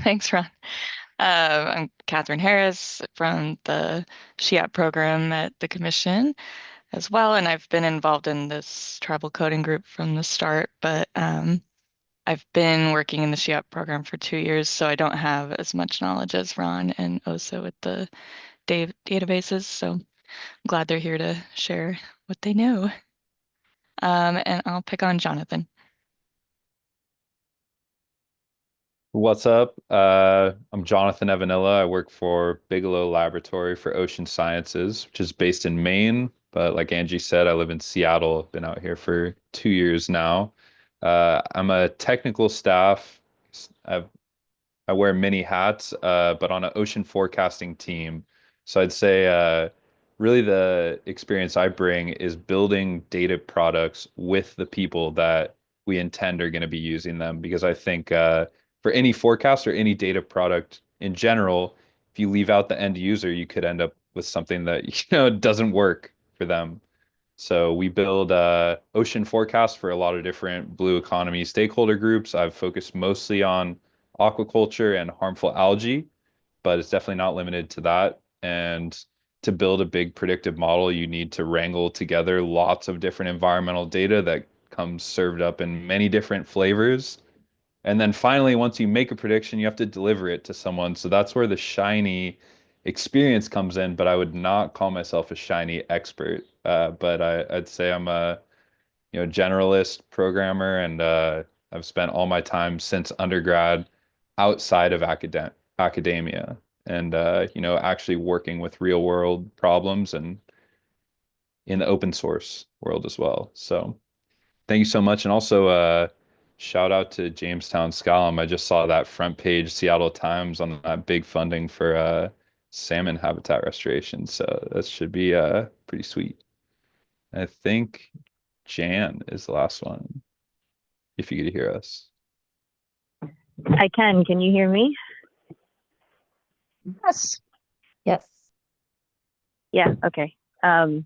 Thanks, Ron. I'm Catherine Harris from the SHIAP program at the Commission as well, and I've been involved in this tribal coding group from the start, but I've been working in the SHIAP program for 2 years, so I don't have as much knowledge as Ron and Osa with the databases, so I'm glad they're here to share what they know. And I'll pick on Jonathan. What's up? I'm Jonathan Evanilla. I work for Bigelow Laboratory for Ocean Sciences, which is based in Maine. But like Angie said, I live in Seattle. I've been out here for 2 years now. I'm a technical staff. I've I wear many hats, but on an ocean forecasting team. So I'd say really the experience I bring is building data products with the people that we intend are going to be using them. Because I think for any forecast or any data product in general, if you leave out the end user, you could end up with something that doesn't work for them. So we build ocean forecasts for a lot of different blue economy stakeholder groups. I've focused mostly on aquaculture and harmful algae, but it's definitely not limited to that. And to build a big predictive model, you need to wrangle together lots of different environmental data that comes served up in many different flavors. And then finally, once you make a prediction, you have to deliver it to someone. So that's where the shiny experience comes in, but I would not call myself a shiny expert. But I'd say I'm a generalist programmer, and I've spent all my time since undergrad outside of academia, and actually working with real world problems and in the open source world as well. So thank you so much, and also shout out to Jamestown Scholem. I just saw that front page Seattle Times on that big funding for salmon habitat restoration. So that should be pretty sweet. I think Jan is the last one, if you could hear us. I can. Can you hear me? Yes. Yes. Yeah. Okay. My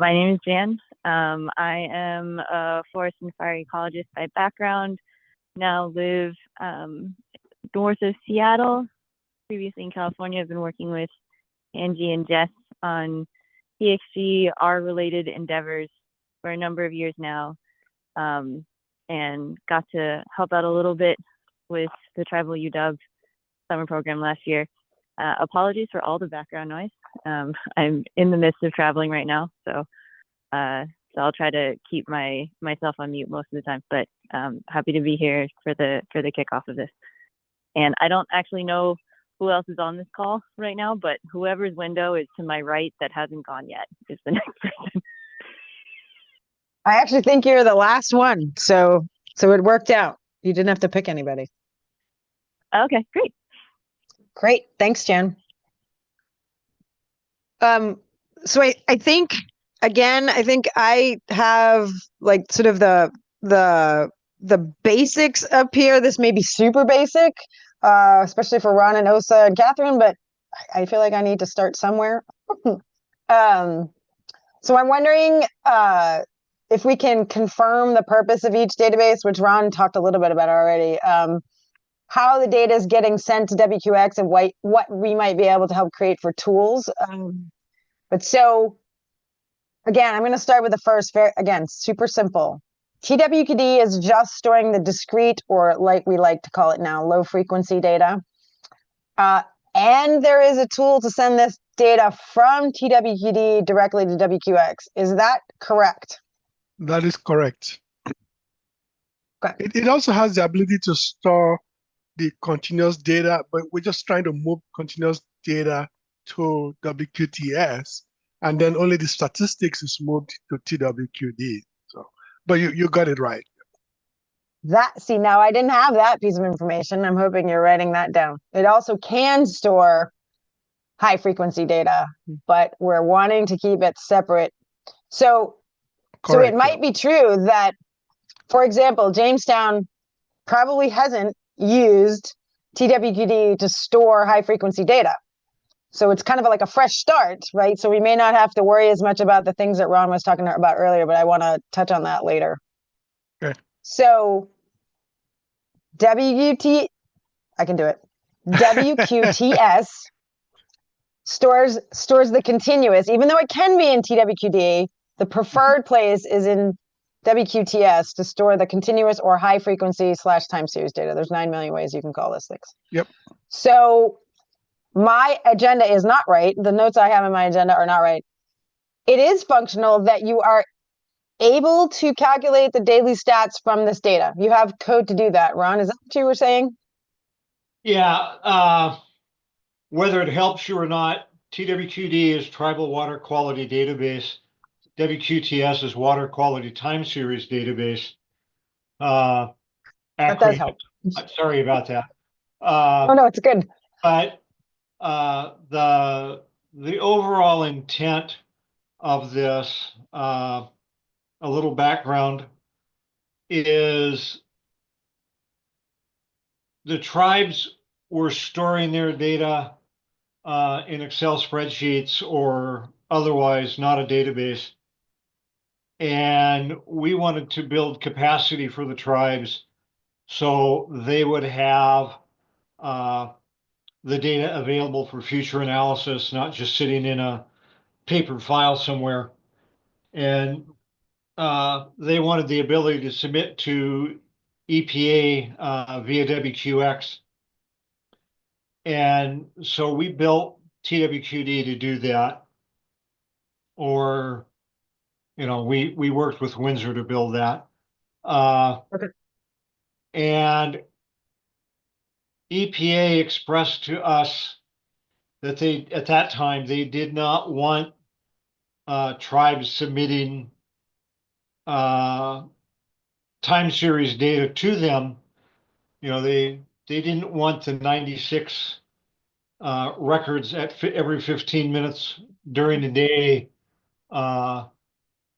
name is Jan. I am a forest and fire ecologist by background. Now live north of Seattle. Previously in California, I've been working with Angie and Jess on PXG, R-related endeavors for a number of years now, and got to help out a little bit with the Tribal UW summer program last year. Apologies for all the background noise. I'm in the midst of traveling right now, so I'll try to keep myself on mute most of the time. But happy to be here for the kickoff of this. And I don't actually know who else is on this call right now, but whoever's window is to my right that hasn't gone yet is the next person. I actually think you're the last one, so it worked out. You didn't have to pick anybody. Okay, great. Great, thanks, Jen. So I think again, I have like sort of the basics up here. This may be super basic, especially for Ron and Osa and Catherine, but I feel like I need to start somewhere. So I'm wondering if we can confirm the purpose of each database, which Ron talked a little bit about already. How the data is getting sent to WQX and what we might be able to help create for tools. But so, again, I'm going to start with the first, again, super simple. TWQD is just storing the discrete, or like we like to call it now, low frequency data. And there is a tool to send this data from TWQD directly to WQX. Is that correct? That is correct. Okay. It also has the ability to store the continuous data, but we're just trying to move continuous data to WQTS, and then only the statistics is moved to TWQD. So, but you got it right. See, now I didn't have that piece of information. I'm hoping you're writing that down. It also can store high frequency data, but we're wanting to keep it separate. So Correct, it might be true that, for example, Jamestown probably hasn't used TWQD to store high frequency data. So it's kind of like a fresh start, right? So we may not have to worry as much about the things that Ron was talking about earlier, but I want to touch on that later. Okay. So I can do it. WQTS stores the continuous, even though it can be in TWQD, the preferred place is in WQTS to store the continuous or high frequency / time series data. There's 9 million ways you can call this things. Yep. So my agenda is not right. The notes I have in my agenda are not right. It is functional that you are able to calculate the daily stats from this data. You have code to do that. Ron, is that what you were saying? Yeah. Whether it helps you or not, TWQD is Tribal Water Quality Database. WQTS is Water Quality Time Series Database. That does help. Sorry about that. Oh, no, it's good. But the overall intent of this, a little background, is the tribes were storing their data in Excel spreadsheets or otherwise, not a database. And we wanted to build capacity for the tribes so they would have the data available for future analysis, not just sitting in a paper file somewhere. And they wanted the ability to submit to EPA via WQX. And so we built TWQD to do that. Or, we worked with Windsor to build that. Okay. And EPA expressed to us that at that time, they did not want tribes submitting time series data to them. They didn't want the 96 records at every 15 minutes during the day.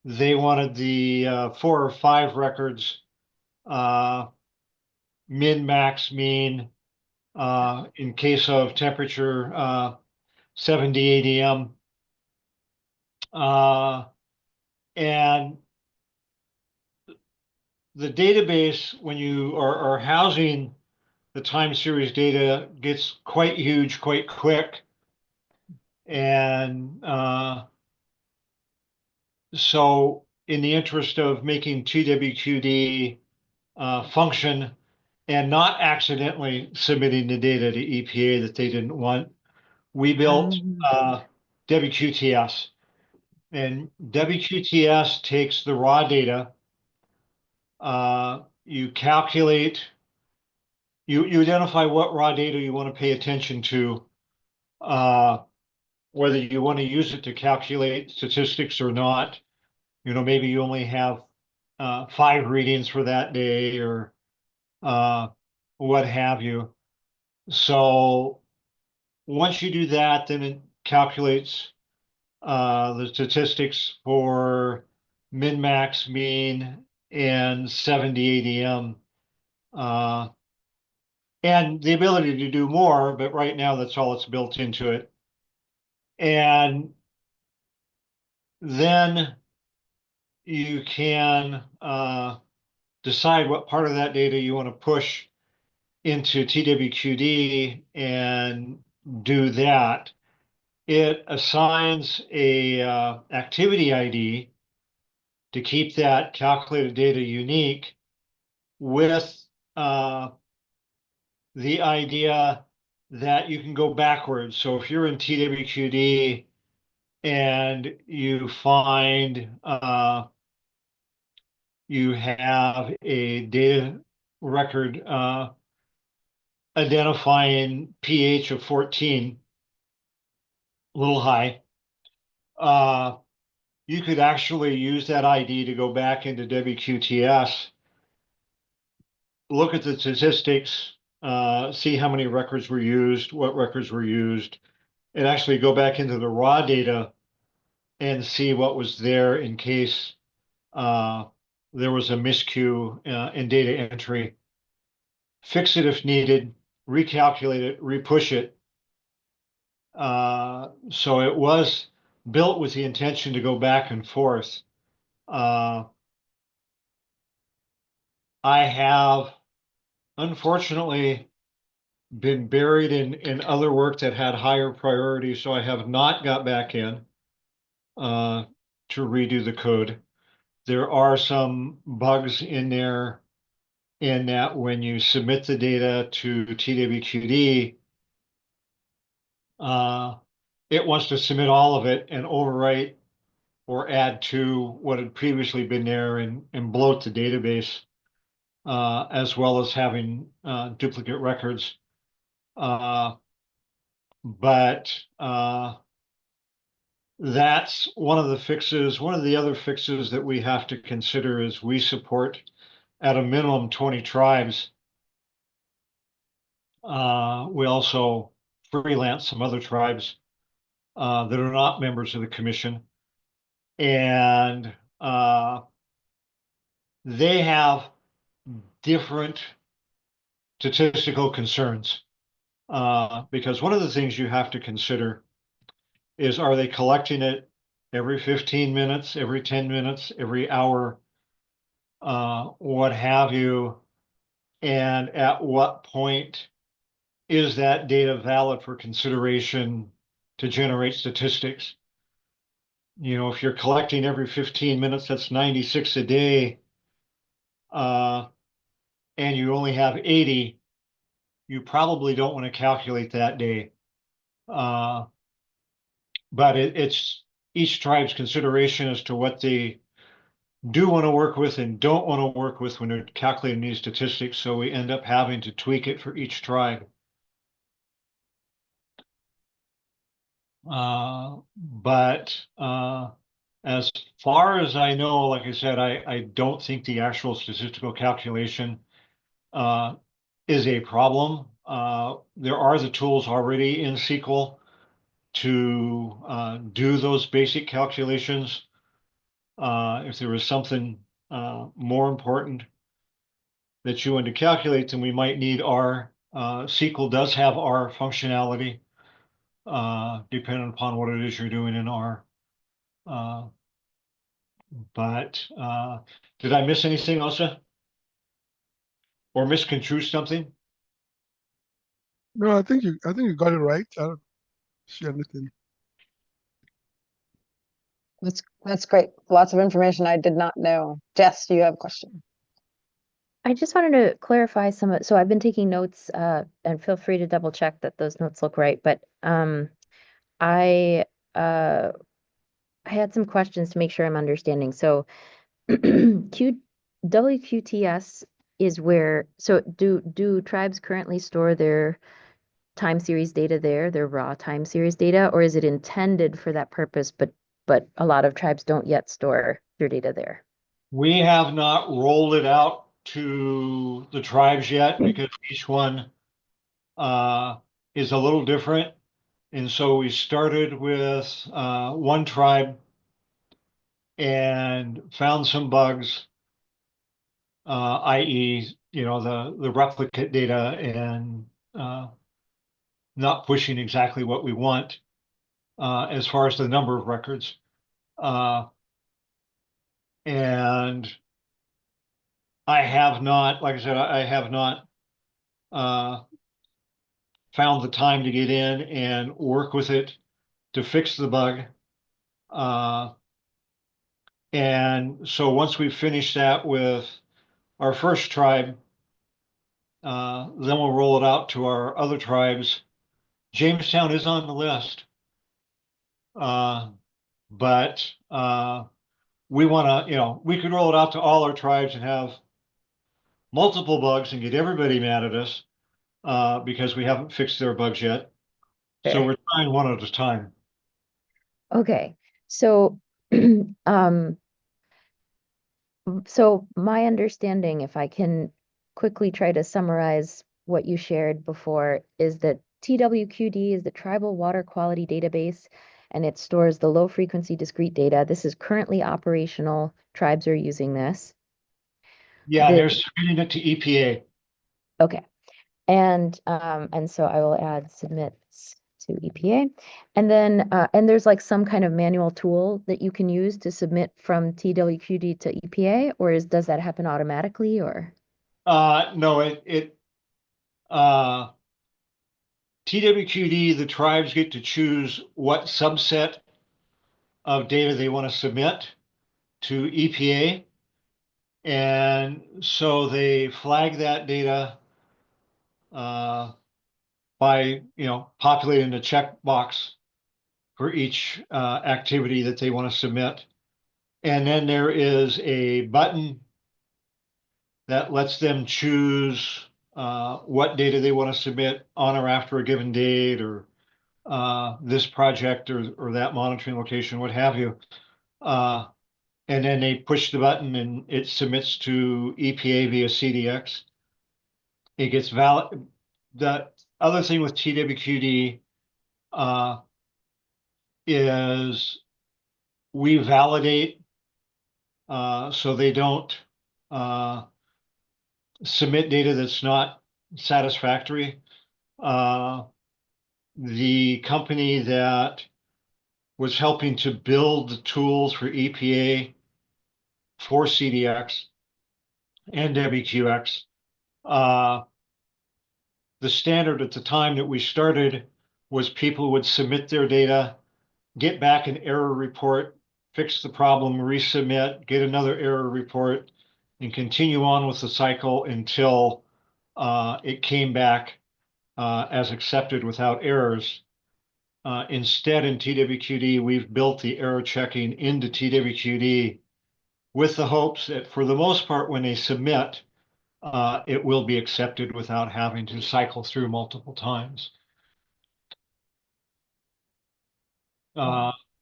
They wanted the 4 or 5 records, min, max, mean, in case of temperature, 70 ADM. And the database, when you are housing the time series data, gets quite huge quite quick. And so in the interest of making TWQD function and not accidentally submitting the data to EPA that they didn't want, we built WQTS. And WQTS takes the raw data, you calculate, you identify what raw data you want to pay attention to, whether you want to use it to calculate statistics or not. Maybe you only have 5 readings for that day or what have you. So once you do that, then it calculates the statistics for min, max, mean, and 70 ADM. And the ability to do more, but right now that's all that's built into it. And then you can decide what part of that data you want to push into TWQD and do that. It assigns a activity ID to keep that calculated data unique, with the idea that you can go backwards. So if you're in TWQD and you find you have a data record identifying pH of 14, a little high, you could actually use that ID to go back into WQTS, look at the statistics, see how many records were used, what records were used, and actually go back into the raw data and see what was there in case there was a miscue in data entry. Fix it if needed, recalculate it, repush it. So it was built with the intention to go back and forth. I have, unfortunately, been buried in other work that had higher priority, so I have not got back in to redo the code. There are some bugs in there in that when you submit the data to TWQD, it wants to submit all of it and overwrite or add to what had previously been there and bloat the database, as well as having duplicate records. But that's one of the fixes. One of the other fixes that we have to consider is we support at a minimum 20 tribes. We also freelance some other tribes that are not members of the commission. And they have different statistical concerns. Because one of the things you have to consider is, are they collecting it every 15 minutes, every 10 minutes, every hour, what have you? And at what point is that data valid for consideration to generate statistics? You know, if you're collecting every 15 minutes, that's 96 a day, and you only have 80, you probably don't want to calculate that day. But it's each tribe's consideration as to what they do want to work with and don't want to work with when they're calculating these statistics. So we end up having to tweak it for each tribe. But as far as I know, like I said, I don't think the actual statistical calculation is a problem. There are the tools already in SQL to do those basic calculations. If there was something more important that you want to calculate, then we might need R. SQL does have R functionality, depending upon what it is you're doing in R. But did I miss anything, Elsa? Or misconstrue something? No, I think you got it right. I don't see anything. That's great. Lots of information I did not know. Jess, do you have a question? I just wanted to clarify some of, so I've been taking notes, and feel free to double check that those notes look right, but I I had some questions to make sure I'm understanding. So WQTS is where, so do tribes currently store their time series data there, their raw time series data, or is it intended for that purpose, but a lot of tribes don't yet store their data there? We have not rolled it out to the tribes yet because each one is a little different. And so we started with one tribe and found some bugs, i.e., you know, the replicate data and not pushing exactly what we want as far as the number of records. And I have not, like I said, I have not found the time to get in and work with it to fix the bug. And so once we finish that with our first tribe, then we'll roll it out to our other tribes. Jamestown is on the list. But we want to, you know, we could roll it out to all our tribes and have multiple bugs and get everybody mad at us because we haven't fixed their bugs yet. So Fair. we're trying one at a time. Okay, so um, so my understanding, if I can quickly try to summarize what you shared before, is that TWQD is the Tribal Water Quality Database, and it stores the low frequency discrete data. This is currently operational. Tribes are using this. Yeah, The, they're submitting it to EPA. okay. And so I will add submits to EPA. And then and there's like some kind of manual tool that you can use to submit from TWQD to EPA, or does that happen automatically, or? No, uh, TWQD, the tribes get to choose what subset of data they want to submit to EPA. And so they flag that data by populating a checkbox for each activity that they want to submit. And then there is a button that lets them choose what data they want to submit on or after a given date, or this project or that monitoring location, what have you. And then they push the button and it submits to EPA via CDX. It gets valid. The other thing with TWQD is we validate so they don't submit data that's not satisfactory. The company that was helping to build the tools for EPA for CDX and WQX, the standard at the time that we started was people would submit their data, get back an error report, fix the problem, resubmit, get another error report, and continue on with the cycle until it came back as accepted without errors. Instead, in TWQD, we've built the error checking into TWQD with the hopes that for the most part, when they submit, it will be accepted without having to cycle through multiple times.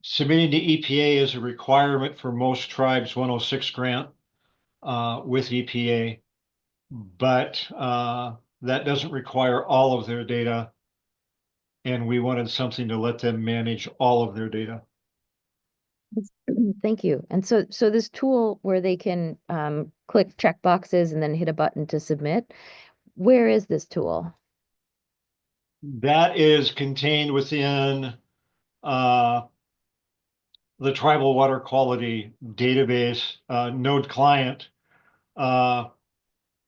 Submitting to EPA is a requirement for most tribes 106 grant with EPA, but that doesn't require all of their data, and we wanted something to let them manage all of their data. Thank you. And so this tool where they can click check boxes and then hit a button to submit, where is this tool? That is contained within the tribal water quality database node client. I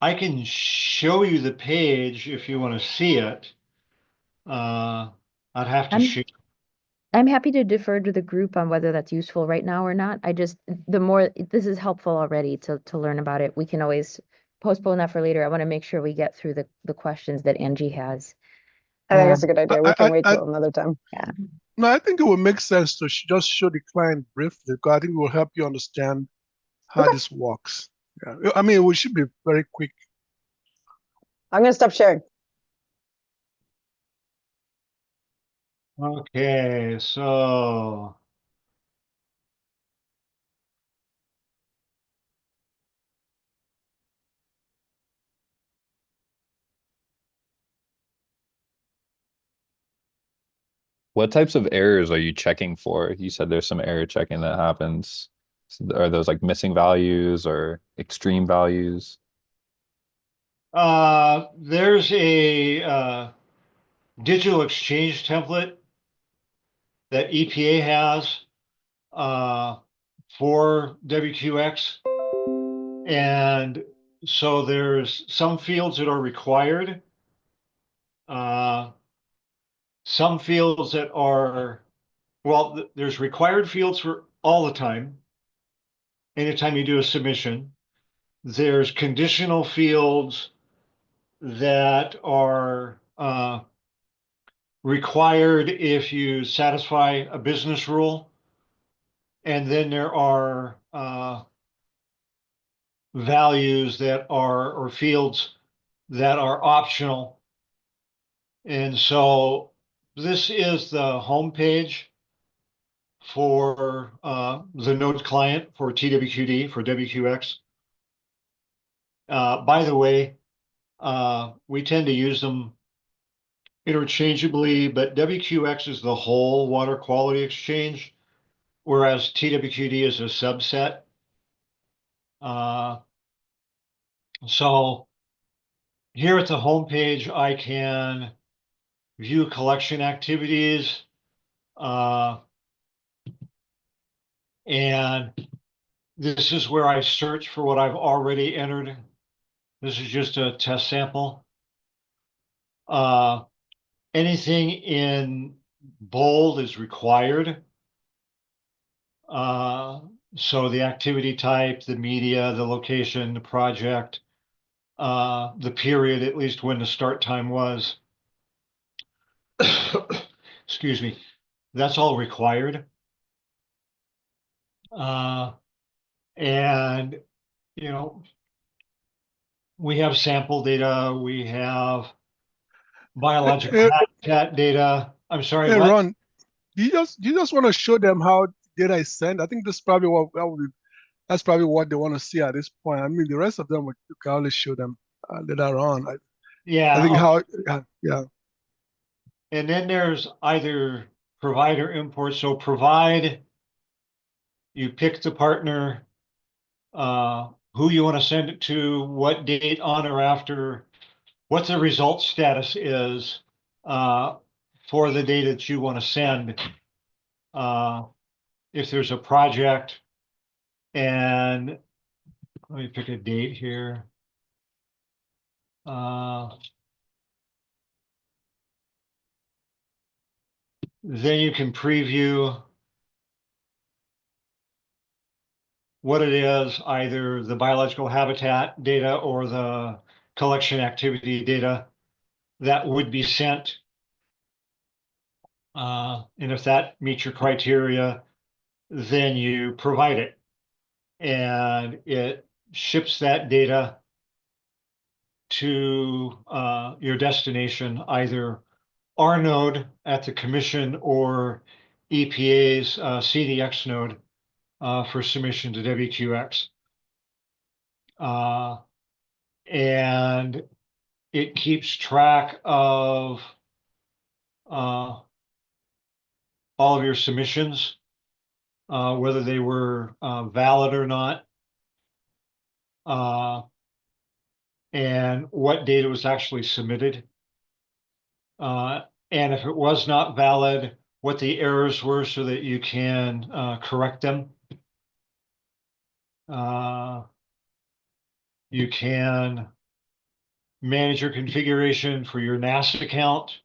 can show you the page if you want to see it. I'd have to show. I'm happy to defer to the group on whether that's useful right now or not. The more this is helpful already to learn about it, we can always postpone that for later. I want to make sure we get through the questions that Angie has. I think that's a good idea. We can wait till another time. Yeah. No, I think it would make sense to just show the client briefly, because I think it will help you understand how this works. Yeah. I mean, we should be very quick. I'm going to stop sharing. Okay, so What types of errors are you checking for? You said there's some error checking that happens. Are those like missing values or extreme values? there's a digital exchange template that EPA has for WQX. And so there's some fields that are required, some fields that are, well, there's required fields for all the time, anytime you do a submission. There's conditional fields that are required if you satisfy a business rule. And then there are values that are, or fields that are optional. And so this is the home page for the node client for TWQD, for WQX. By the way, we tend to use them interchangeably, but WQX is the whole water quality exchange, whereas TWQD is a subset. So here at the home page, I can view collection activities, and this is where I search for what I've already entered. This is just a test sample. And anything in bold is required. So the activity type, the media, the location, the project, the period, at least when the start time was. Excuse me. That's all required. And, you know, we have sample data, we have biological Hey, habitat data. I'm sorry, hey, what? Ron, do you just want to show them how data is sent? I think that's probably that's probably what they want to see at this point. I mean, the rest of them you can always show them later on. I think Yeah. how yeah. And then there's either provider import. So provide, you pick the partner, who you want to send it to, what date on or after, what the result status is for the data that you want to send. If there's a project, and let me pick a date here. Then you can preview what it is, either the biological habitat data or the collection activity data that would be sent. And if that meets your criteria, then you provide it. And it ships that data to your destination, either our node at the commission or EPA's CDX node for submission to WQX. And it keeps track of all of your submissions, whether they were valid or not, and what data was actually submitted. And if it was not valid, what the errors were so that you can correct them. You can manage your configuration for your NASA account,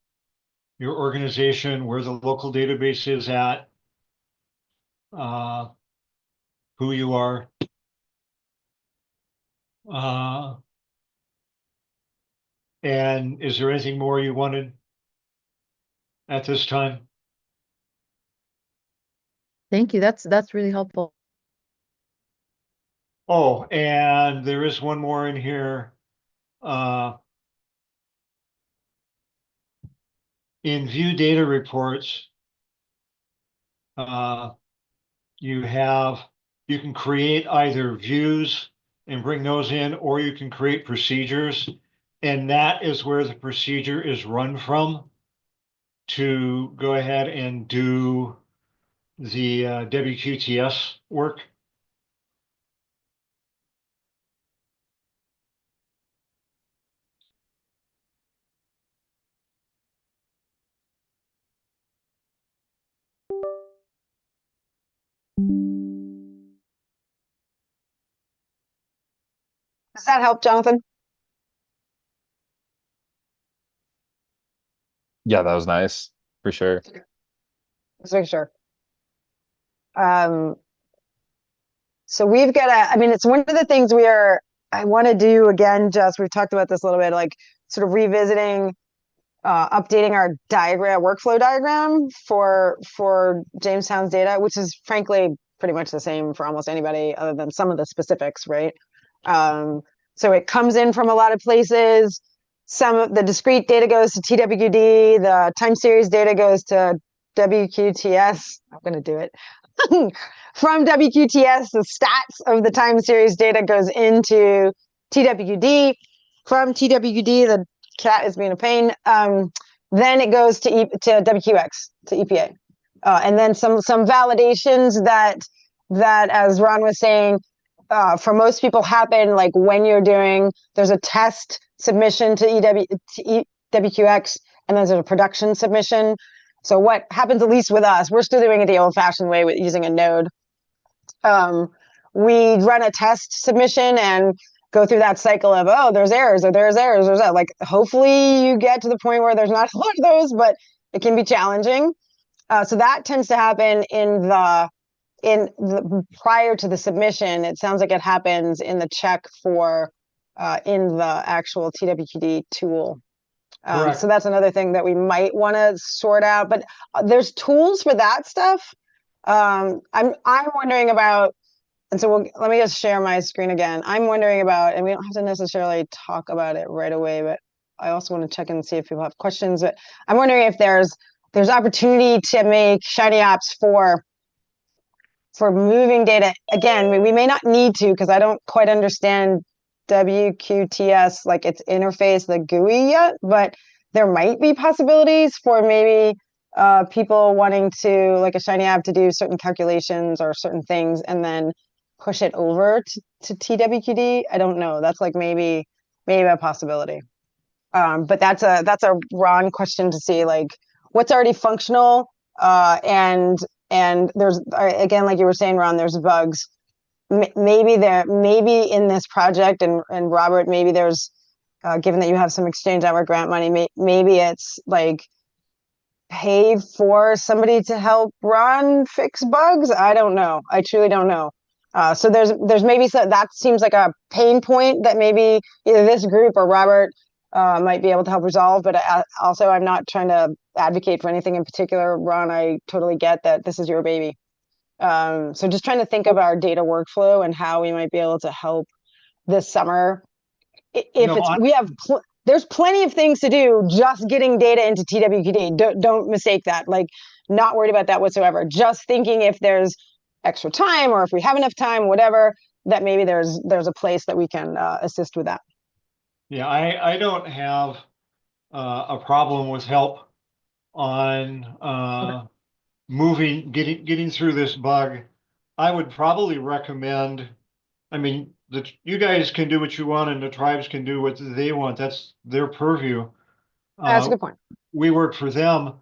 your organization, where the local database is at, who you are. And is there anything more you wanted at this time? Thank you. That's really helpful. Oh, and there is one more in here. In view data reports, you can create either views and bring those in, or you can create procedures. And that is where the procedure is run from to go ahead and do the WQTS work. Does that help, Jonathan? Yeah, that was nice for sure. Let's make sure. So we've got I mean, it's one of the things I want to do again, Jess, we've talked about this a little bit, like sort of revisiting, updating our workflow diagram for Jamestown's data, which is frankly pretty much the same for almost anybody other than some of the specifics, right? So it comes in from a lot of places. Some of the discrete data goes to TWQD, the time series data goes to WQTS. I'm going to do it. From WQTS, the stats of the time series data goes into TWQD. From TWQD, the cat is being a pain. Then it goes to WQX, to EPA. And then some validations that as Ron was saying, for most people happen like when there's a test submission to WQX, and then there's a production submission. So what happens, at least with us, we're still doing it the old-fashioned way with using a node. We run a test submission, and go through that cycle of, oh, there's errors, or there's errors, there's that. Like, hopefully you get to the point where there's not a lot of those, but it can be challenging. So that tends to happen prior to the submission. It sounds like it happens in the check for in the actual TWQD tool. So that's another thing that we might want to sort out. But there's tools for that stuff. I'm wondering about, and so let me just share my screen again. I'm wondering about, and we don't have to necessarily talk about it right away, but I also want to check and see if people have questions. But I'm wondering if there's opportunity to make Shiny apps for moving data. Again, we may not need to, because I don't quite understand WQTS, like its interface, the GUI yet, but there might be possibilities for maybe people wanting to, like a Shiny app, to do certain calculations or certain things and then push it over to TWQD. I don't know. That's like maybe a possibility. But that's a Ron question to see, like, what's already functional, and there's, again, like you were saying, Ron, there's bugs. Maybe in this project, and Robert, maybe there's, given that you have some Exchange Network grant money, maybe it's like pay for somebody to help Ron fix bugs. I don't know. I truly don't know. So there's maybe that seems like a pain point that maybe either this group or Robert might be able to help resolve. But also, I'm not trying to advocate for anything in particular. Ron, I totally get that this is your baby. So just trying to think of our data workflow and how we might be able to help this summer. There's plenty of things to do, just getting data into TWQD. Don't mistake that. Like, not worried about that whatsoever. Just thinking if there's extra time, or if we have enough time, whatever, that maybe there's a place that we can assist with that. Yeah, I don't have a problem with help on getting through this bug. I would probably recommend, I mean, you guys can do what you want and the tribes can do what they want. That's their purview. That's a good point. We work for them,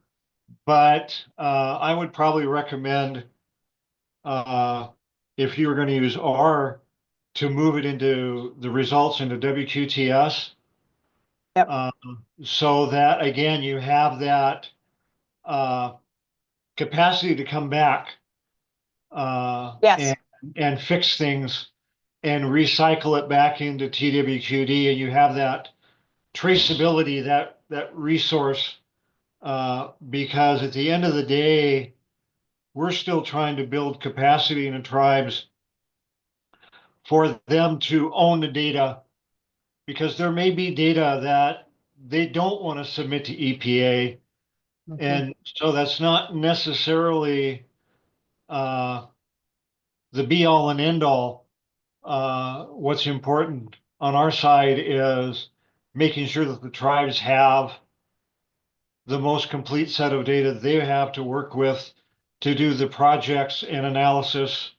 but I would probably recommend, if you were going to use R, to move it into the results into WQTS. Yep. So that, again, you have that capacity to come back Yes. and fix things and recycle it back into TWQD, and you have that traceability, that resource, because at the end of the day, we're still trying to build capacity in the tribes for them to own the data, because there may be data that they don't want to submit to EPA. Okay. And so that's not necessarily the be all and end all. What's important on our side is making sure that the tribes have the most complete set of data they have to work with to do the projects and analysis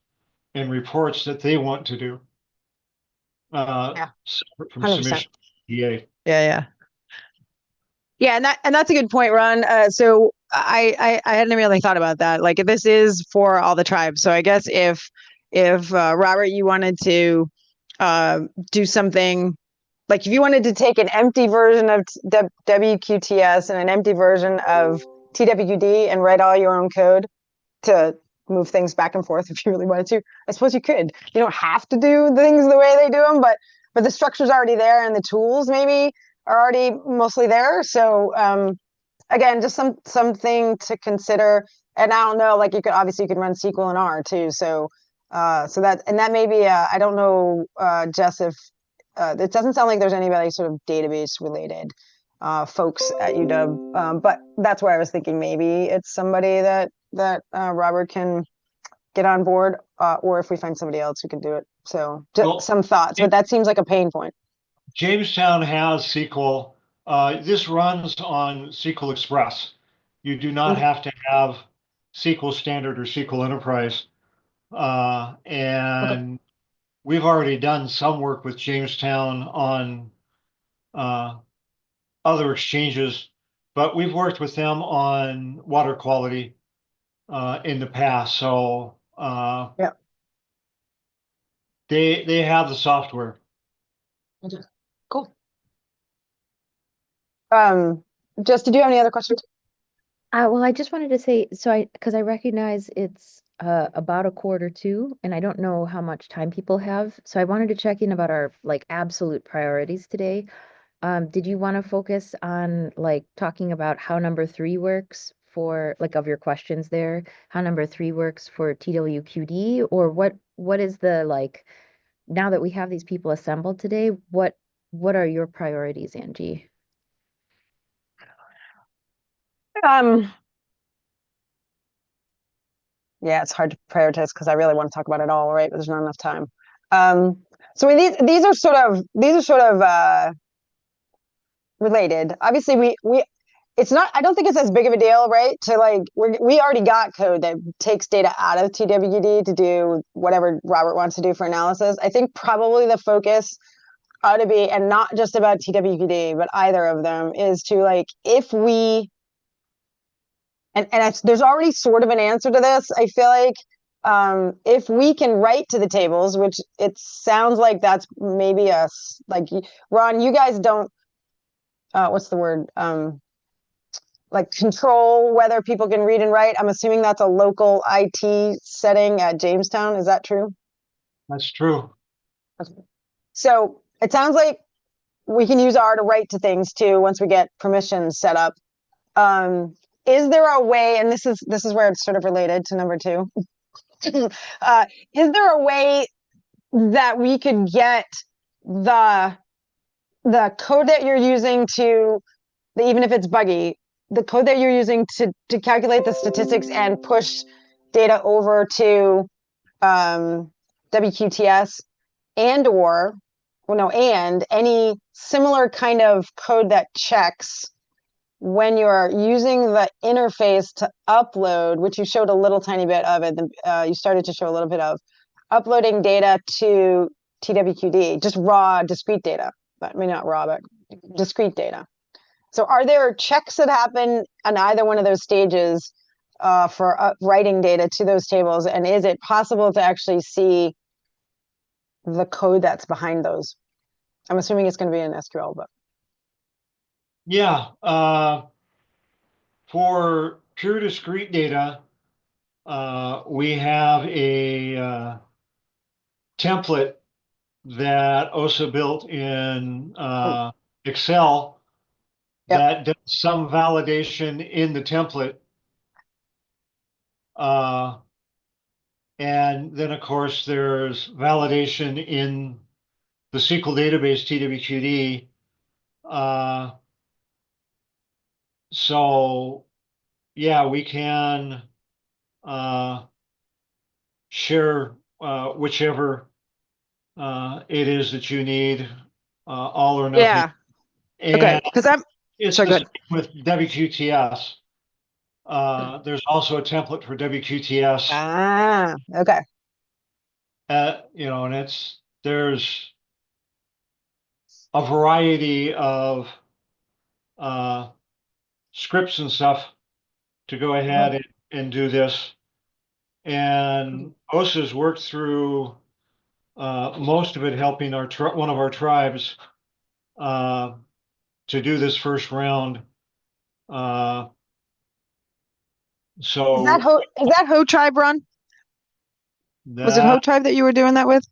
and reports that they want to do. Yeah. Separate from 100%. submission to EPA. Yeah, and that's a good point, Ron. So I hadn't really thought about that. Like, this is for all the tribes. So I guess if Robert, you wanted to do something, like if you wanted to take an empty version of WQTS and an empty version of TWQD and write all your own code to move things back and forth, if you really wanted to, I suppose you could. You don't have to do things the way they do them, but the structure's already there, and the tools maybe are already mostly there. So again, just something to consider. And I don't know, like, you could run SQL and R too. So that may be, I don't know, Jess, if it doesn't sound like there's anybody sort of database related folks at UW, but that's where I was thinking maybe it's somebody that Robert can get on board, or if we find somebody else who can do it. So some thoughts, but that seems like a pain point. Jamestown has SQL. This runs on SQL Express. You do not have to have SQL Standard or SQL Enterprise. And we've already done some work with Jamestown on other exchanges, but we've worked with them on water quality in the past. So they have the software. Cool. Jess, did you have any other questions? Well, I just wanted to say, because I recognize it's about 1:45, and I don't know how much time people have. So I wanted to check in about our like absolute priorities today. Did you want to focus on like talking about how number 3 works for like of your questions there, how number 3 works for TWQD, or what is the like now that we have these people assembled today, what are your priorities, Angie? Um, yeah, it's hard to prioritize because I really want to talk about it all, right? But there's not enough time. So these are sort of related. Obviously, we it's not. I don't think it's as big of a deal, right? To like we already got code that takes data out of TWD to do whatever Robert wants to do for analysis. I think probably the focus ought to be, and not just about TWD, but either of them, is to like if we and there's already sort of an answer to this. I feel like if we can write to the tables, which it sounds like that's maybe us, like Ron, you guys don't, what's the word? Like control whether people can read and write. I'm assuming that's a local IT setting at Jamestown. Is that true? That's true. So it sounds like we can use R to write to things too once we get permissions set up. Is there a way, and this is where it's sort of related to number 2. Is there a way that we could get the code that you're using to, even if it's buggy, the code that you're using to calculate the statistics and push data over to WQTS and any similar kind of code that checks when you're using the interface to upload, which you showed a little tiny bit of it, you started to show a little bit of uploading data to TWQD, just raw discrete data, but I mean, not raw, but discrete data. So are there checks that happen on either one of those stages for writing data to those tables? And is it possible to actually see the code that's behind those? I'm assuming it's going to be in SQL, but. Yeah. For pure discrete data, we have a template that OSA built in Excel Yep. that does some validation in the template. And then, of course, there's validation in the SQL database, TWQD. So, yeah, we can share whichever it is that you need, all or nothing. Yeah. Okay. Because it's sorry, the go same with WQTS. There's also a template for WQTS. Okay. And there's a variety of scripts and stuff to go ahead and do this. And OSA's worked through most of it, helping one of our tribes to do this first round. So Is that Ho Tribe, Ron? Was it Ho Tribe that you were doing that with?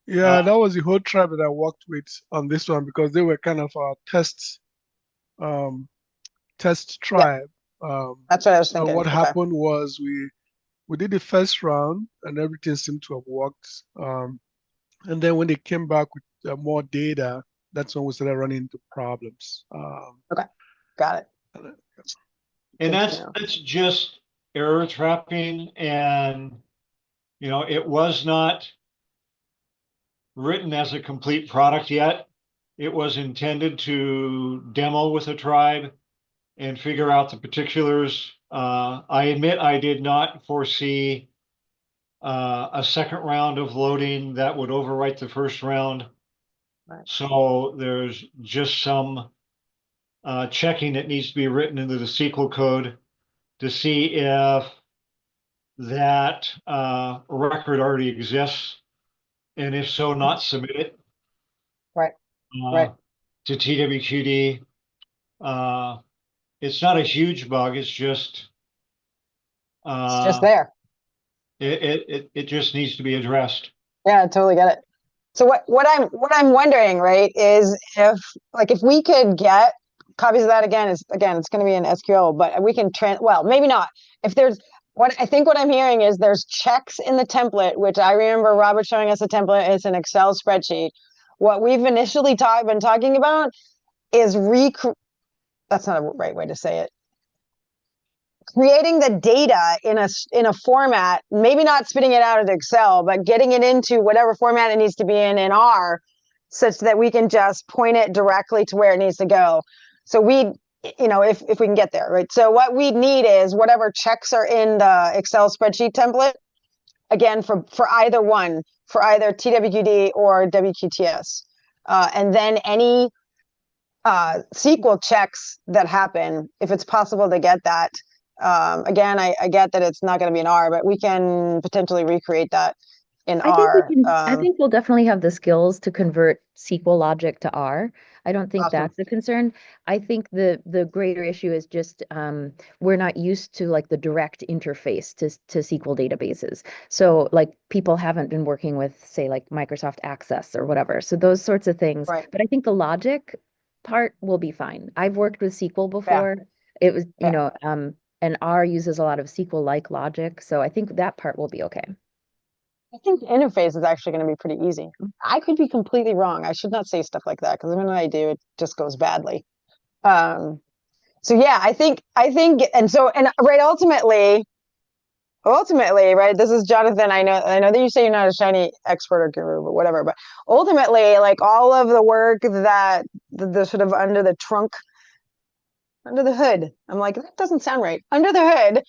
Yeah, that was the whole tribe that I worked with on this one because they were kind of our um, test tribe. That's what I was So thinking. what Okay. happened was we did the first round and everything seemed to have worked. And then when they came back with more data, that's when we started running into problems. Okay. Got it. And that's just error trapping, and it was not written as a complete product yet. It was intended to demo with a tribe and figure out the particulars. I admit I did not foresee a second round of loading that would overwrite the first round. Right. So there's just some checking that needs to be written into the SQL code to see if that record already exists, and if so, not submit it. Right. to TWQD. It's not a huge bug. It's just It's just uh, there. it just needs to be addressed. Yeah, I totally get it. So what I'm wondering, right, is if we could get copies of that again, it's going to be in SQL, but we can well, maybe not. If there's what I'm hearing is there's checks in the template, which I remember Robert showing us a template. It's an Excel spreadsheet. What we've initially been talking about is that's not a right way to say it. Creating the data in a format, maybe not spitting it out of Excel, but getting it into whatever format it needs to be in R, such that we can just point it directly to where it needs to go. So if we can get there, right? So what we need is whatever checks are in the Excel spreadsheet template, again, for either one, for either TWQD or WQTS. And then any SQL checks that happen, if it's possible to get that. Again, I get that it's not going to be in R, but we can potentially recreate that in I think we R. can, I think we'll definitely have the skills to convert SQL logic to R. I don't think Awesome. that's a concern. I think the greater issue is just we're not used to like the direct interface to SQL databases. So like people haven't been working with, say, like Microsoft Access or whatever. So those sorts of things. Right. But I think the logic part will be fine. I've worked with SQL Yeah. before. It was, Yeah. and R uses a lot of SQL-like logic. So I think that part will be okay. I think the interface is actually going to be pretty easy. I could be completely wrong. I should not say stuff like that because when I do, it just goes badly. So yeah, I think, and right, ultimately, right, this is Jonathan. I know that you say you're not a Shiny expert or guru, but whatever. But ultimately, like all of the work that the sort of under the trunk, under the hood. I'm like, that doesn't sound right. Under the hood,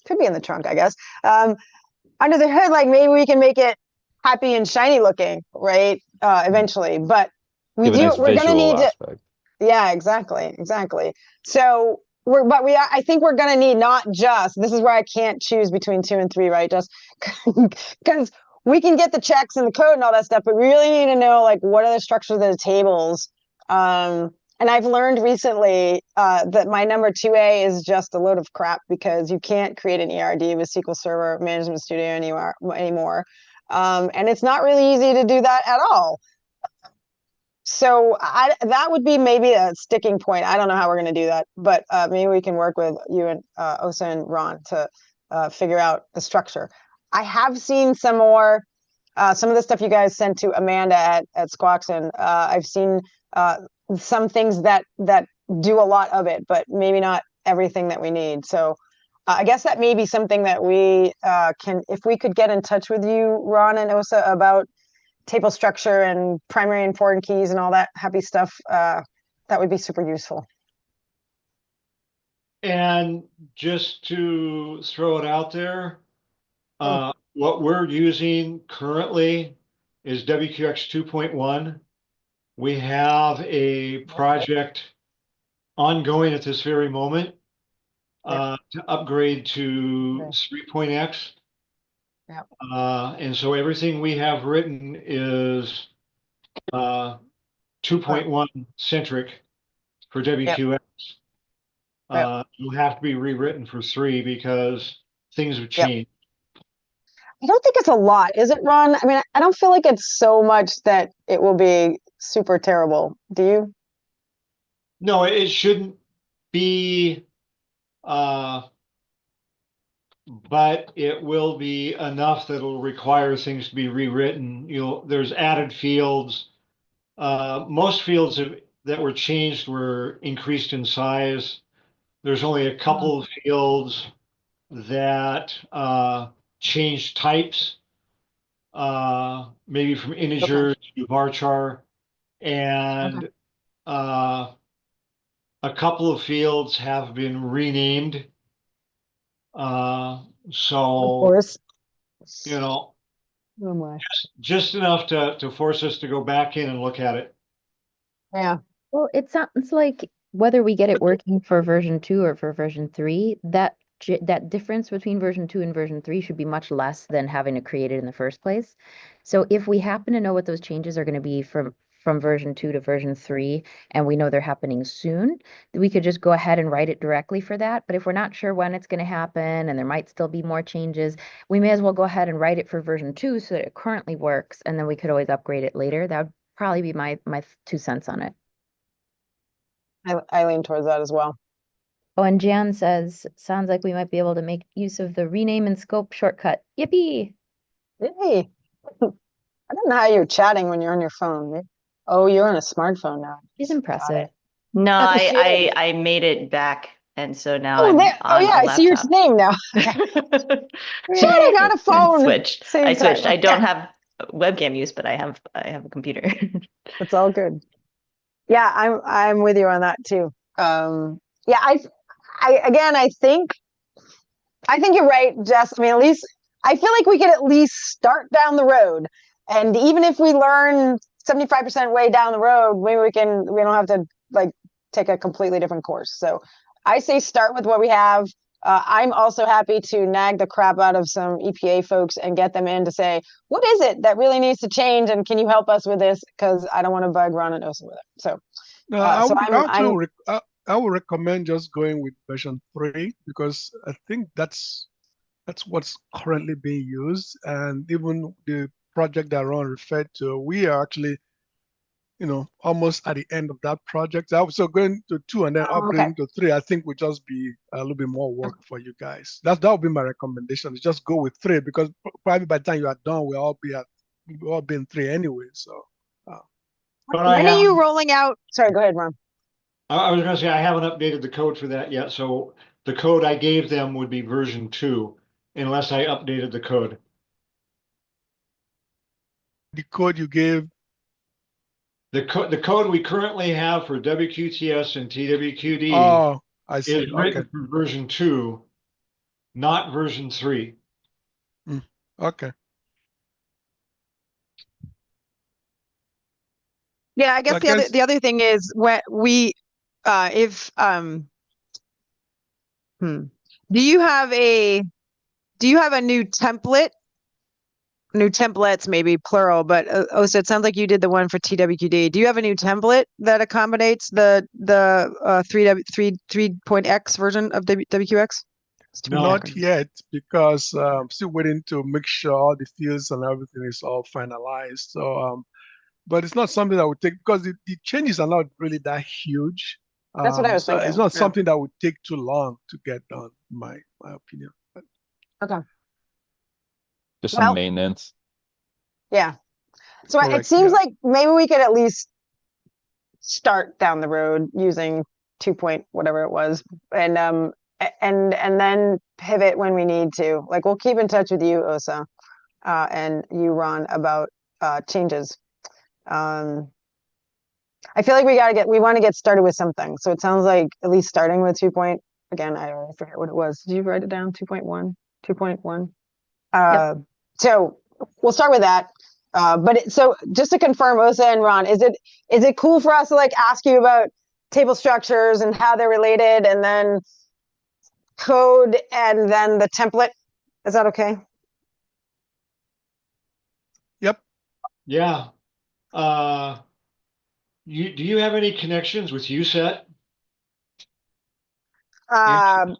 could be in the trunk, I guess. Under the hood, like maybe we can make it happy and shiny looking, right? Eventually, but Give a nice we're gonna visual need to. aspect. Yeah, exactly. So I think we're gonna need not just. This is where I can't choose between 2 and 3, right? Just because we can get the checks and the code and all that stuff, but we really need to know like what are the structures of the tables. And I've learned recently that my number 2A is just a load of crap because you can't create an ERD with SQL Server Management Studio anymore. And it's not really easy to do that at all. So that would be maybe a sticking point. I don't know how we're going to do that, but maybe we can work with you and Osa and Ron to figure out the structure. I have seen some of the stuff you guys sent to Amanda at Squaxin. I've seen some things that do a lot of it, but maybe not everything that we need. So I guess that may be something that we can, if we could get in touch with you, Ron and Osa, about table structure and primary and foreign keys and all that happy stuff, that would be super useful. And just to throw it out there, what we're using currently is WQX 2.1. We have a project ongoing at this very moment to upgrade to 3.x. Yeah. And so everything we have written is 2.1 centric for WQX. It'll have to be rewritten for 3 because things have changed. I don't think it's a lot, is it, Ron? I mean, I don't feel like it's so much that it will be super terrible. Do you? No, it shouldn't be, but it will be enough that it'll require things to be rewritten. There's added fields. Most fields that were changed were increased in size. There's only a couple of fields that changed types, maybe from integer to varchar, and a couple of fields have been renamed. So, of course. Oh my. Just enough to force us to go back in and look at it. Yeah. Well, it sounds like whether we get it working for version 2 or for version 3, that difference between version 2 and version 3 should be much less than having to create it in the first place. So if we happen to know what those changes are going to be from from version 2 to version 3, and we know they're happening soon, we could just go ahead and write it directly for that. But if we're not sure when it's going to happen and there might still be more changes, we may as well go ahead and write it for version 2 so that it currently works, and then we could always upgrade it later. That would probably be my 2 cents on it. I lean towards that as well. Oh, and Jan says, sounds like we might be able to make use of the rename and scope shortcut. Yippee! Hey, I don't know how you're chatting when you're on your phone. Oh, you're on a smartphone now. She's Got impressive. it. No, Appreciate I made it back, and so now Oh, I'm there. Oh, on yeah. a I see your laptop. name now. Okay. Shit, I got a I phone. switched. Same I switched. time. I don't Okay. have webcam use, but I have a computer. It's all good. Yeah, I'm with you on that too. Yeah, I think you're right, Jess. I mean, at least I feel like we could at least start down the road. And even if we learn 75% way down the road, maybe we don't have to like take a completely different course. So I say start with what we have. I'm also happy to nag the crap out of some EPA folks and get them in to say, what is it that really needs to change? And can you help us with this? Because I don't want to bug Ron and Osa with it. So, No, I so would I'm I would recommend just going with version 3 because I think that's what's currently being used, and even the project that Ron referred to, we are actually, almost at the end of that project. So going to 2 and then okay. upgrading to 3, I think would just be a little bit more work for you guys. That would be my recommendation. Is just go with 3 because probably by the time you are done, we'll all be in 3 anyway. So. But When are you rolling out? Sorry, go ahead, Ron. I was going to say, I haven't updated the code for that yet. So the code I gave them would be version 2, unless I updated the code. The code you gave. The code we currently have for WQTS and TWQD Oh, I see. is written Okay. for version 2, not version 3. Okay. Yeah, I guess So the other thing is when we if do you have a new template? New templates, maybe plural, but Osa, it sounds like you did the one for TWQD. Do you have a new template that accommodates the 3.x version of WQX? No. Not yet, because I'm still waiting to make sure all the fields and everything is all finalized. So, but it's not something that would take because the changes are not really that huge. That's what I was So thinking. it's not Yeah. something that would take too long to get done, in my opinion. But Okay. Just Well- some maintenance. Yeah. So it correct, seems yeah. like maybe we could at least start down the road using 2 point whatever it was, and then pivot when we need to. Like we'll keep in touch with you, Osa, and you, Ron, about changes. I feel like we want to get started with something. So it sounds like at least starting with 2 point. Again, I already forget what it was. Did you write it down? 2.1, 2.1. So we'll start with that. So just to confirm, Osa and Ron, is it cool for us to like ask you about table structures and how they're related, and then code, and then the template? Is that okay? Yep. Yeah. Do you have any connections with USET? Yeah,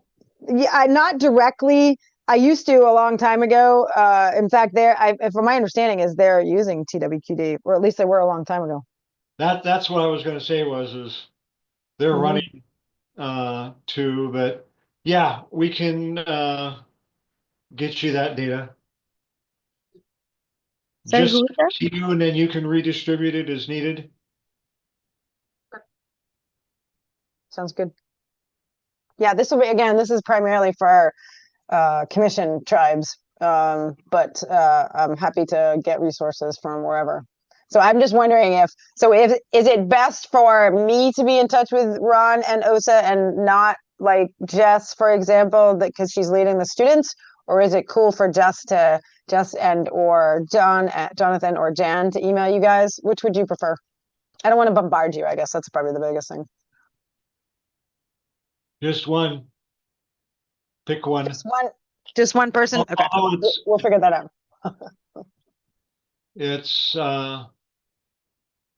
not directly. I used to a long time ago. In fact, from my understanding, is they're using TWQD, or at least they were a long time ago. That's what I was going to say is they're Mhm. running too, but yeah, we can get you that data. Sorry, Just who was that? to you, and then you can redistribute it as needed. Sounds good. Yeah, this is primarily for our commission tribes, but I'm happy to get resources from wherever. So I'm just wondering is it best for me to be in touch with Ron and Osa and not like Jess, for example, because she's leading the students, or is it cool for Jess or Jonathan or Jan to email you guys? Which would you prefer? I don't want to bombard you. I guess that's probably the biggest thing. Just one. Pick one. Just one person. Okay, we'll figure that out. It's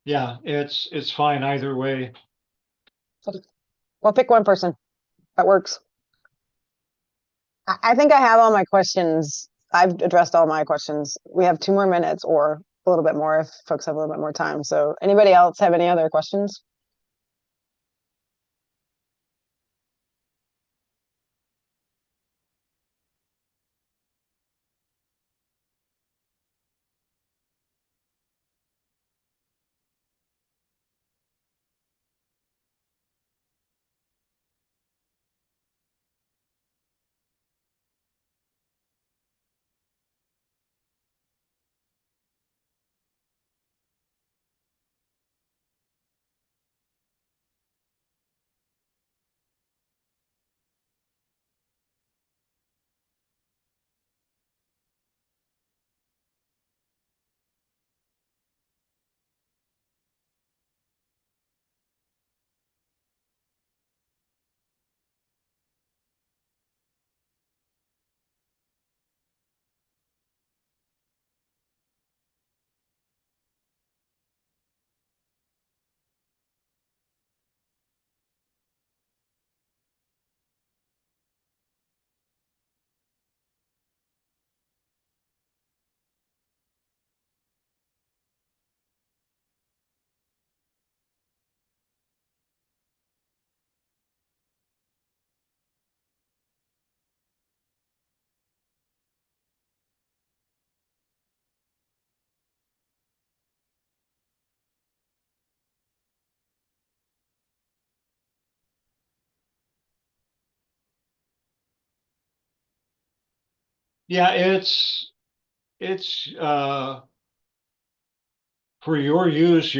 Yeah, it's fine either way. Well, pick one person. That works. I think I have all my questions. I've addressed all my questions. We have 2 more minutes or a little bit more if folks have a little bit more time. So anybody else have any other questions? Yeah, it's for your use.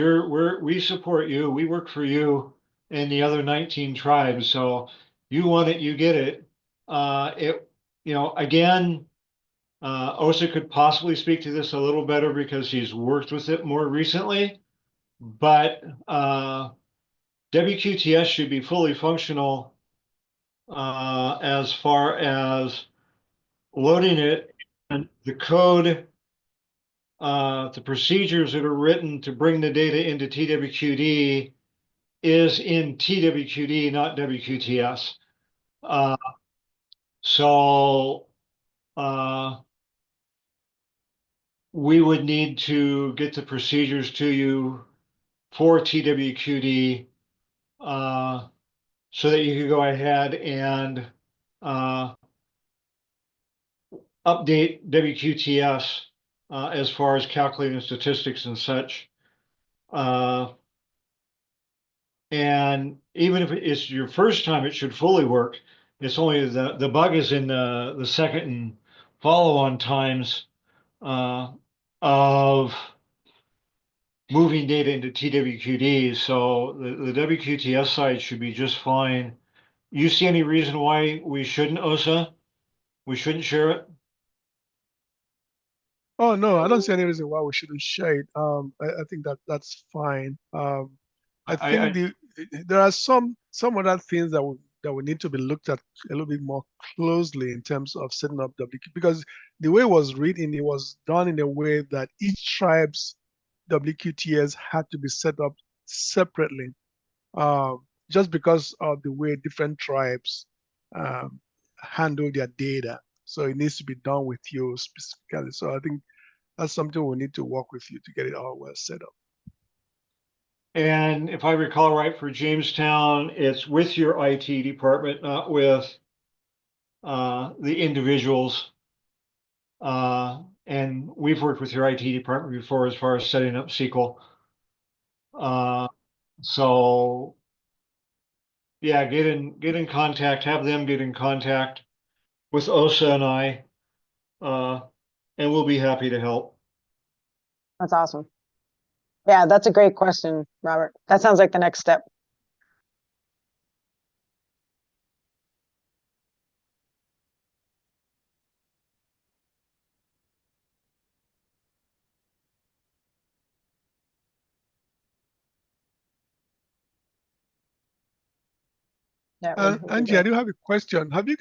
We support you. We work for you and the other 19 tribes. So you want it, you get it. Again, Osa could possibly speak to this a little better because he's worked with it more recently. But WQTS should be fully functional as far as loading it and the code, the procedures that are written to bring the data into TWQD is in TWQD, not WQTS. Uh, so we would need to get the procedures to you for TWQD so that you could go ahead and update WQTS as far as calculating statistics and such. And even if it's your first time, it should fully work. It's only the bug is in the second and follow-on times of moving data into TWQD. So the WQTS side should be just fine. You see any reason why we shouldn't, OSA? We shouldn't share it? Oh no, I don't see any reason why we shouldn't share it. I think that's fine. I think I there are some other things that we need to be looked at a little bit more closely in terms of setting up WQ, because the way it was written, it was done in a way that each tribe's WQTS had to be set up separately, just because of the way different tribes um, handle their data. So it needs to be done with you specifically. So I think that's something we need to work with you to get it all well set up. And if I recall right, for Jamestown, it's with your IT department, not with the individuals. And we've worked with your IT department before as far as setting up SQL. So yeah, get in contact, have them get in contact with OSA and I, uh, and we'll be happy to help. That's awesome. Yeah, that's a great question, Robert. That sounds like the next step. Yeah, would be Angie, I great. do have a question. Did you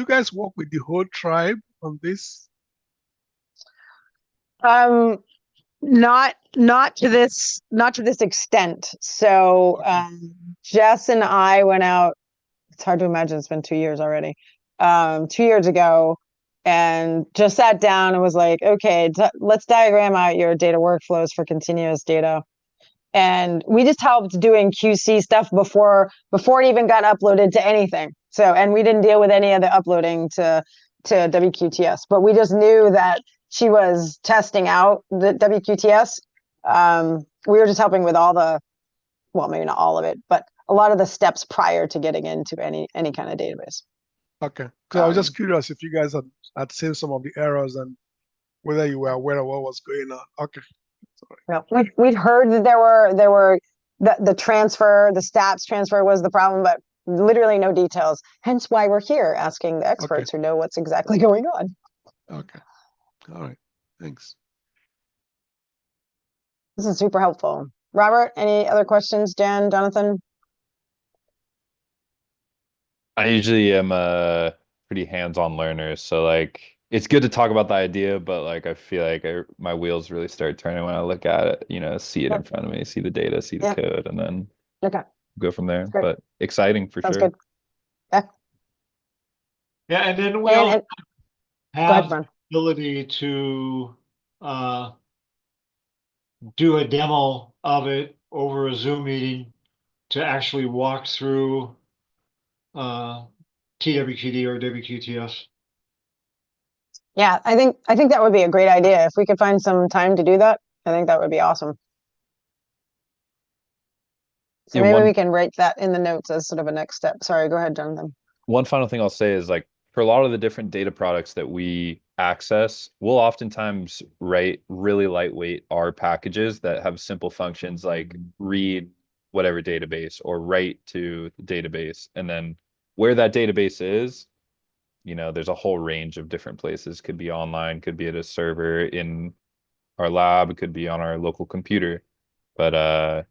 guys work with the whole tribe on this? Um, Not to this extent. So Jess and I went out. It's hard to imagine it's been 2 years already. 2 years ago, and just sat down and was like, okay, let's diagram out your data workflows for continuous data. And we just helped doing QC stuff before it even got uploaded to anything. So, and we didn't deal with any of the uploading to WQTS, but we just knew that she was testing out the WQTS. We were just helping with all the, well, maybe not all of it, but a lot of the steps prior to getting into any kind of database. Okay. So I was just curious if you guys had seen some of the errors and whether you were aware of what was going on. Okay. Well, we'd heard that there were the transfer, the stats transfer was the problem, but literally no details. Hence why we're here asking the experts who know what's exactly going on. Okay. All right. Thanks. This is super helpful. Robert, any other questions? Jan, Jonathan? I usually am a pretty hands-on learner, so like it's good to talk about the idea, but like I feel like my wheels really start turning when I look at it, see it in front of me, see the data, see the code, and then go from there. But exciting for Sounds sure. good. Yeah. Yeah, and then we also have the ability to do a demo of it over a Zoom meeting to actually walk through TWQD or WQTS. Yeah, I think that would be a great idea. If we could find some time to do that, I think that would be awesome. So maybe we can write that in the notes as sort of a next step. Sorry, go ahead, Jonathan. One final thing I'll say is like for a lot of the different data products that we access, we'll oftentimes write really lightweight R packages that have simple functions like read whatever database or write to the database. And then where that database is, there's a whole range of different places. Could be online, could be at a server in our lab, it could be on our local computer. But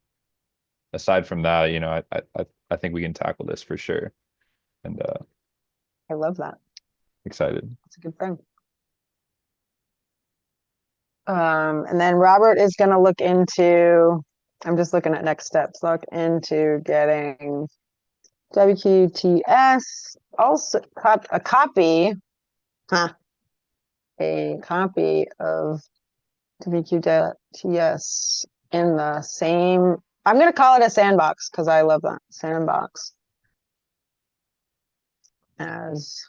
aside from that, I think we can tackle this for sure. And I love that. Excited. That's a good thing. And then Robert is going to look into, I'm just looking at next steps, look into getting WQTS, also a copy of WQTS in the same, I'm going to call it a sandbox because I love that, sandbox, as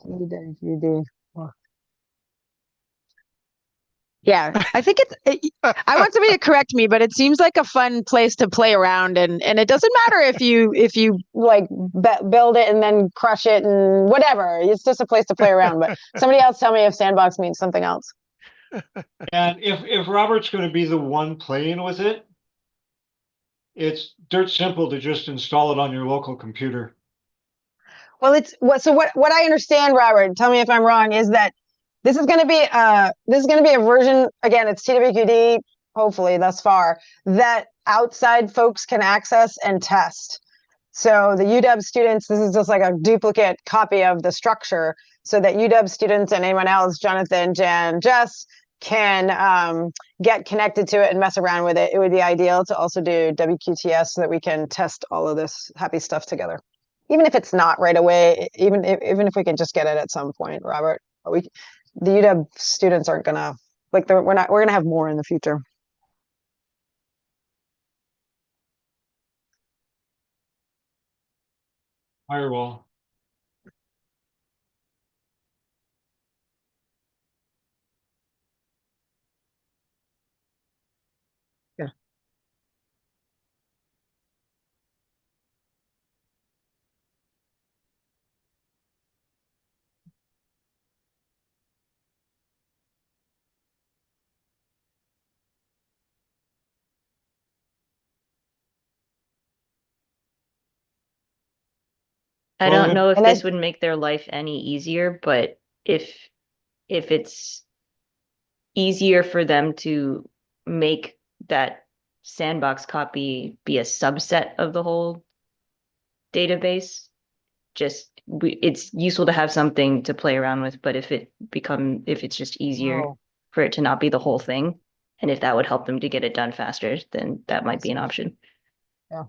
TWQD. Yeah, I think I want somebody to correct me, but it seems like a fun place to play around, and it doesn't matter if you like build it and then crush it and whatever. It's just a place to play around. But somebody else tell me if sandbox means something else. And if Robert's going to be the one playing with it, it's dirt simple to just install it on your local computer. Well, what I understand, Robert, tell me if I'm wrong, is that this is going to be a version, again, it's TWQD, hopefully thus far, that outside folks can access and test. So the UW students, this is just like a duplicate copy of the structure so that UW students and anyone else, Jonathan, Jan, Jess, can get connected to it and mess around with it. It would be ideal to also do WQTS so that we can test all of this happy stuff together. Even if it's not right away, even if we can just get it at some point, Robert. The UW students aren't gonna we're gonna have more in the future. Firewall. Yeah. I don't know if this would make their life any easier, but if it's easier for them to make that sandbox copy be a subset of the whole database, it's useful to have something to play around with. But if it's just easier for it to not be the whole thing, And if that would help them to get it done faster, then that might be an option. Yeah.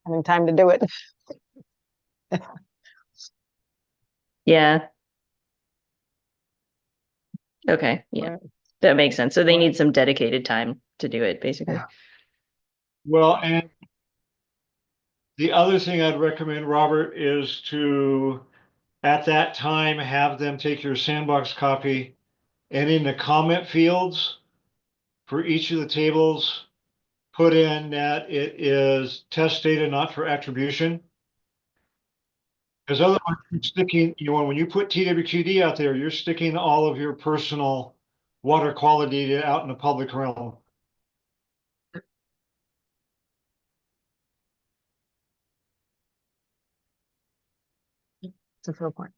Having time to do it. Yeah. Okay. Yeah. Right. That makes sense. So they need some dedicated time to do it, basically. Yeah. Well, and the other thing I'd recommend, Robert, is to, at that time, have them take your sandbox copy and in the comment fields for each of the tables, put in that it is test data, not for attribution. Because otherwise, you're sticking, when you put TWQD out there, you're sticking all of your personal water quality data out in the public realm. It's a fair point.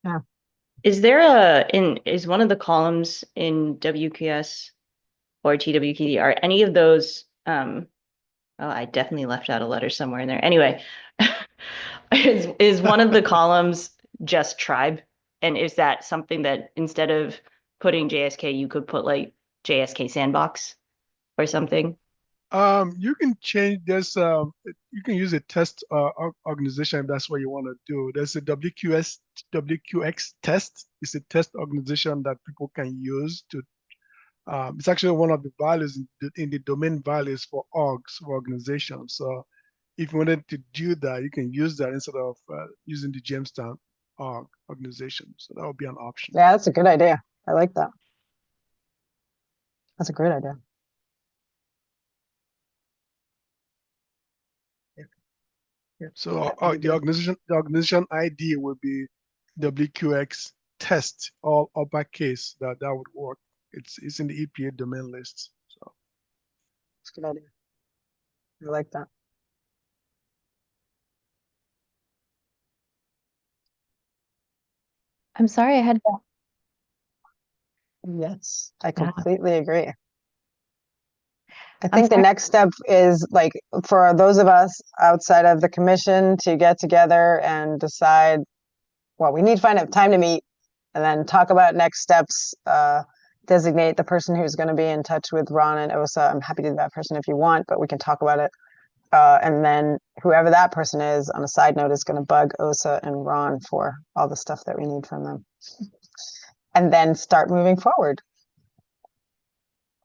Yeah. Is there is one of the columns in WQS or TWQD, are any of those, oh, I definitely left out a letter somewhere in there. Anyway, is one of the columns just tribe? And is that something that instead of putting JSK, you could put like JSK sandbox or something? You can change this. You can use a test organization if that's what you want to do. There's a WQX test. It's a test organization that people can use to. It's actually one of the values in the domain values for orgs, for organizations. So if you wanted to do that, you can use that instead of using the Jamestown organization. So that would be an option. Yeah, that's a good idea. I like that. That's a great idea. So the organization ID would be WQX test, all uppercase. That would work. It's in the EPA domain list. So That's a good idea. I like that. I'm sorry I had to. Yes, I Yeah. completely agree. I I'm think the sorry. next step is like for those of us outside of the commission to get together and decide, well, we need to find a time to meet and then talk about next steps, designate the person who's going to be in touch with Ron and Osa. I'm happy to be that person if you want, but we can talk about it. And then whoever that person is, on a side note, is going to bug Osa and Ron for all the stuff that we need from them. And then start moving forward.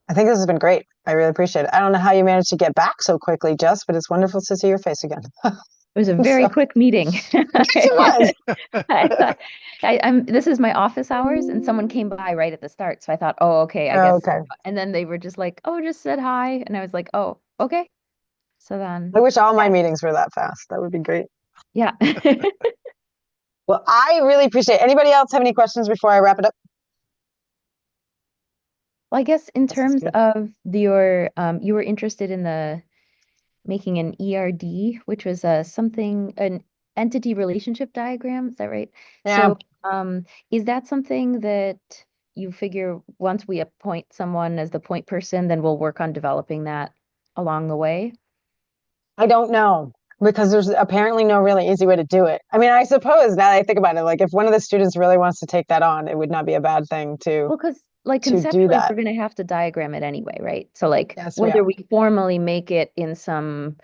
I think this has been great. I really appreciate it. I don't know how you managed to get back so quickly, Jess, but it's wonderful to see your face again. It was a very So- quick meeting. Yes, it was. I thought this is my office hours, and someone came by right at the start. So I thought, oh, okay, I guess. Okay. And then they were just like, oh, just said hi. And I was like, oh, okay. So then, I wish all my meetings were that fast. That would be great. yeah. Well, I really appreciate it. Anybody else have any questions before I wrap it up? Well, I guess in This is terms good. of your, you were interested in the making an ERD, which was an entity relationship diagram. Is that right? Yeah. So, is that something that you figure once we appoint someone as the point person, then we'll work on developing that along the way? I don't know because there's apparently no really easy way to do it. I mean, I suppose now that I think about it, like if one of the students really wants to take that on, it would not be a bad thing Well, because like to do conceptually, that. we're going to have to diagram it anyway, right? So like Yes, we whether are. we formally make it in some,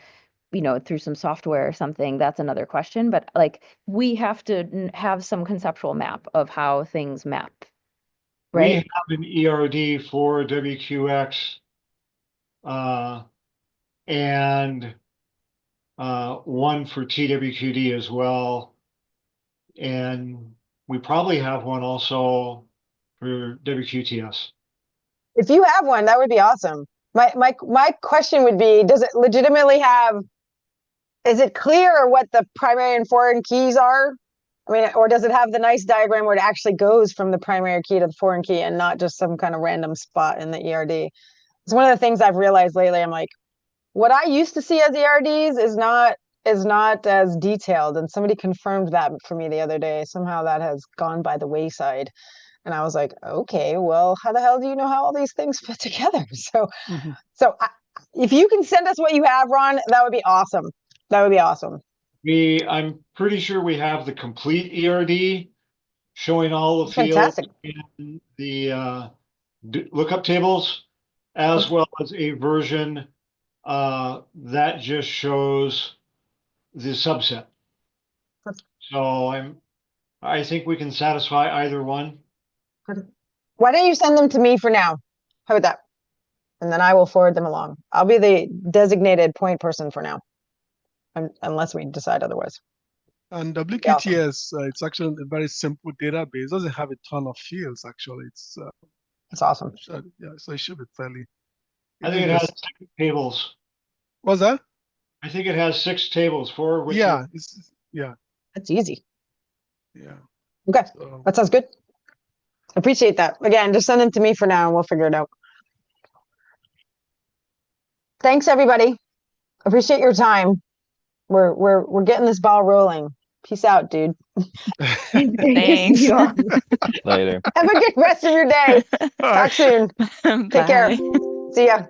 through some software or something, that's another question. But like we have to have some conceptual map of how things map, We right? have an ERD for WQX and one for TWQD as well. And we probably have one also for WQTS. If you have one, that would be awesome. My question would be, does it legitimately have, is it clear what the primary and foreign keys are? I mean, or does it have the nice diagram where it actually goes from the primary key to the foreign key and not just some kind of random spot in the ERD? It's one of the things I've realized lately. I'm like, what I used to see as ERDs is not as detailed. And somebody confirmed that for me the other day. Somehow that has gone by the wayside. And I was like, okay, well, how the hell do you know how all these things fit together? So if you can send us what you have, Ron, that would be awesome. That would be awesome. I'm pretty sure we have the complete ERD showing all the fields Fantastic. in the lookup tables, as well as a version that just shows the subset. So I think we can satisfy either one. Why don't you send them to me for now? How about that? And then I will forward them along. I'll be the designated point person for now, unless we decide otherwise. And Awesome. WQTS, it's actually a very simple database. It doesn't have a ton of fields, actually. It's awesome. Yeah, so it should be fairly. I think it has 6 tables. What's that? I think it has 6 tables. 4 which yeah, yeah. That's easy. Yeah. Okay, so that sounds good. Appreciate that. Again, just send them to me for now and we'll figure it out. Thanks, everybody. Appreciate your time. We're getting this ball rolling. Peace out, dude. Thanks. Later. Have a good rest of your day. Talk soon. Take care. See ya.